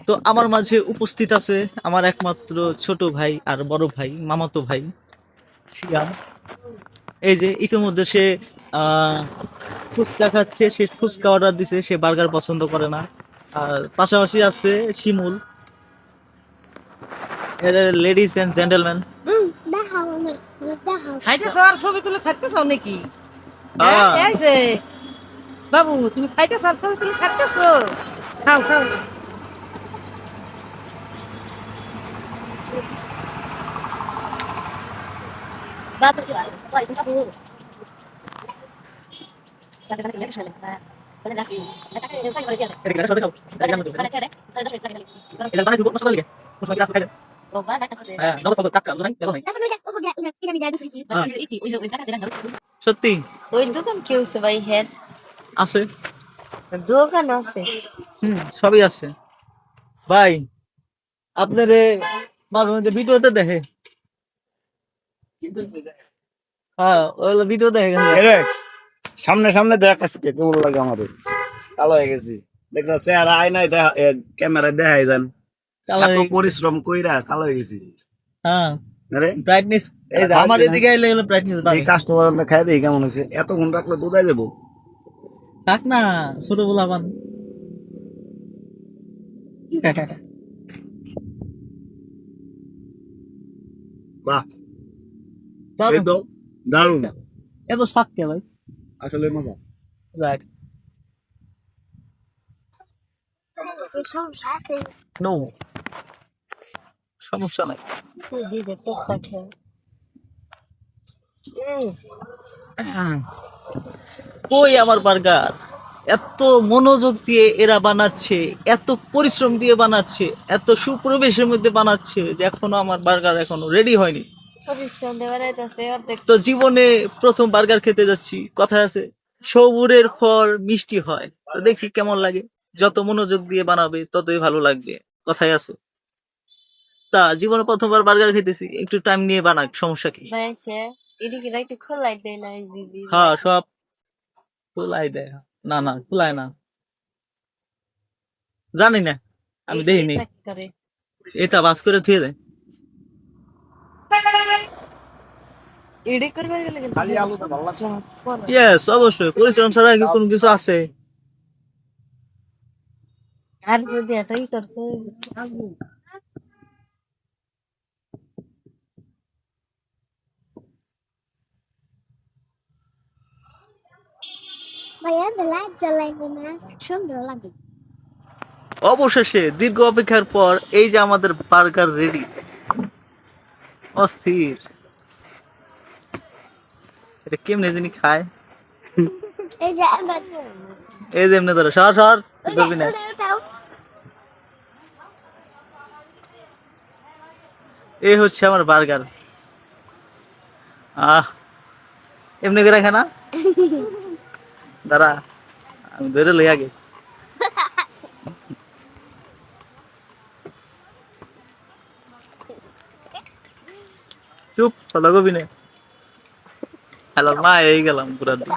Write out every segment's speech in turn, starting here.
তো আমার মাঝে উপস্থিত আছে আমার একমাত্র ছোট ভাই আর বড় ভাই, মামাতো ভাই সিয়াম। এই যে ইতিমধ্যে সে আহ ফুচকা খাচ্ছে, সে ফুচকা অর্ডার দিছে, সে বার্গার পছন্দ করে না। আর পাশাপাশি আছে শিমুল। Ladies and gentleman. খাইতেছো আর ছবি তুলে ছাড়তেছো নাকি? হ্যাঁ এই যে বাবু, তুমি খাইতেছো আর ছবি তুলে ছাড়তেছো? খাও খাও। বাবু ওই বাবু সত্যি ওই দোকান কি হয়েছে ভাই? হ্যাঁ আছে। দোকান আছে। সবই আছে ভাই। আপনার মাঝে মধ্যে ভিডিওতে দেখে, হ্যাঁ ওগুলো ভিডিও দেখে কেন? সামনে সামনে দেখ আজকে কেমন লাগে আমাদের। কালো হয়ে গেছি দেখছ, চেহারা আয়নায় দেখা, ক্যামেরায় দেখাই যান কালো এত হয়ে- পরিশ্রম কইরা কালো হয়ে গেছি। হ্যাঁ আরে ব্রাইটনেস, এই যে আমার এদিকে আইলে হলো ব্রাইটনেস এই বাড়ে। কাস্টমার খাই দেখি কেমন হয়েছে, এতক্ষণ রাখলে দুধাই দেবো। থাক না, ছোট বলাবান। বাহ, দারুণ। এই তো দারুণ, এত স্বাদ কে ভাই? আসলে মজা। রাইট, নো সমস্যা নাই। কই আমার বার্গার? এত মনোযোগ দিয়ে এরা বানাচ্ছে, এত পরিশ্রম দিয়ে বানাচ্ছে, এত সুপরিবেশের মধ্যে বানাচ্ছে যে এখনো আমার বার্গার এখনো রেডি হয়নি। তো জীবনে প্রথম বার্গার খেতে যাচ্ছি, কথা আছে সবুরের ফল মিষ্টি হয়। তো দেখি কেমন লাগে, যত মনোযোগ দিয়ে বানাবে ততই ভালো লাগবে, কথাই আছে। তা জীবনে প্রথমবার বার্গার খেতেছি, একটু টাইম নিয়ে বানাক, সমস্যা কি? হ্যাঁ সব খোলাই দেয়। না না খোলায় না, জানি না, আমি দেখিনি। এটা বাস করে থুয়ে দেয়। খালি আলু তো ভালো লাগছে না। ইয়েস, অবশ্যই পরিশ্রম ছাড়া কি কোনো কিছু আছে? আর যদি এটাই করতে ভাইয়া লাইট জ্বালাইবে না, সুন্দর লাগে। অবশেষে দীর্ঘ অপেক্ষার পর এই যে আমাদের বার্গার রেডি। অস্থির। এটা কেমনে জানি খায়? এই যে আমরা এই যে এমনি ধরো, সর সর, ধরবি না। এই হচ্ছে আমার বার্গার। এমনি করে খায় না? দাঁড়া, আমি ধরে লই আগে। চুপ, কথা কবি না। হ্যালো মা, এই গেলাম পুরা দিন।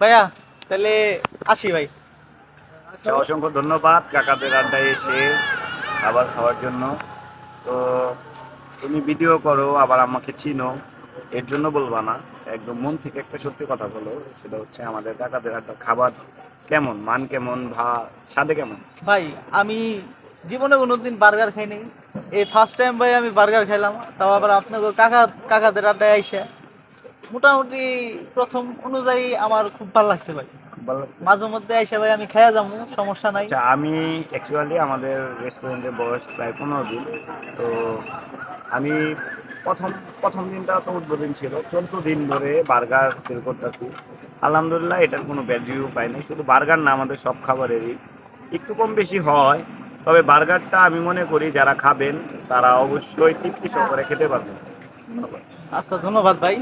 ভাইয়া তাহলে আসি ভাই। আচ্ছা, অসংখ্য ধন্যবাদ কাকাদের আড্ডায় এসে খাবার খাওয়ার জন্য। তো তুমি ভিডিও করো, আবার আমাকে চিনো, এর জন্য বলবা না, একদম মন থেকে একটা সত্যি কথা বলো, সেটা হচ্ছে আমাদের কাকাদের একটা খাবার কেমন, মান কেমন, স্বাদে কেমন? ভাই আমি জীবনে কোনোদিন বার্গার খাই নাই, এই ফার্স্ট টাইম ভাই আমি বার্গার খাইলাম, তাও আবার আপনাকে কাকাদের আড্ডায় আইসা। মোটামুটি প্রথম অনুযায়ী আমার খুব ভালো লাগছে ভাই। খুব ভালো লাগছে। মাঝে মধ্যে আইসা ভাই আমি খাইয়া যাবো, সমস্যা নাই। আচ্ছা, আমি অ্যাকচুয়ালি আমাদের রেস্টুরেন্টের বয়স প্রায় 15 দিন। তো আমি প্রথম প্রথম দিনটা তো উদ্বোধন ছিল, 14 দিন ধরে বার্গার সেল করতেছি। আলহামদুলিল্লাহ এটার কোনো ব্যাড রিভিউ পাইনি। শুধু বার্গার না, আমাদের সব খাবারেরই একটু কম বেশি হয়, তবে বার্গারটা আমি মনে করি যারা খাবেন তারা অবশ্যই তৃপ্তি সহকারে খেতে পারবেন। আচ্ছা, ধন্যবাদ ভাই।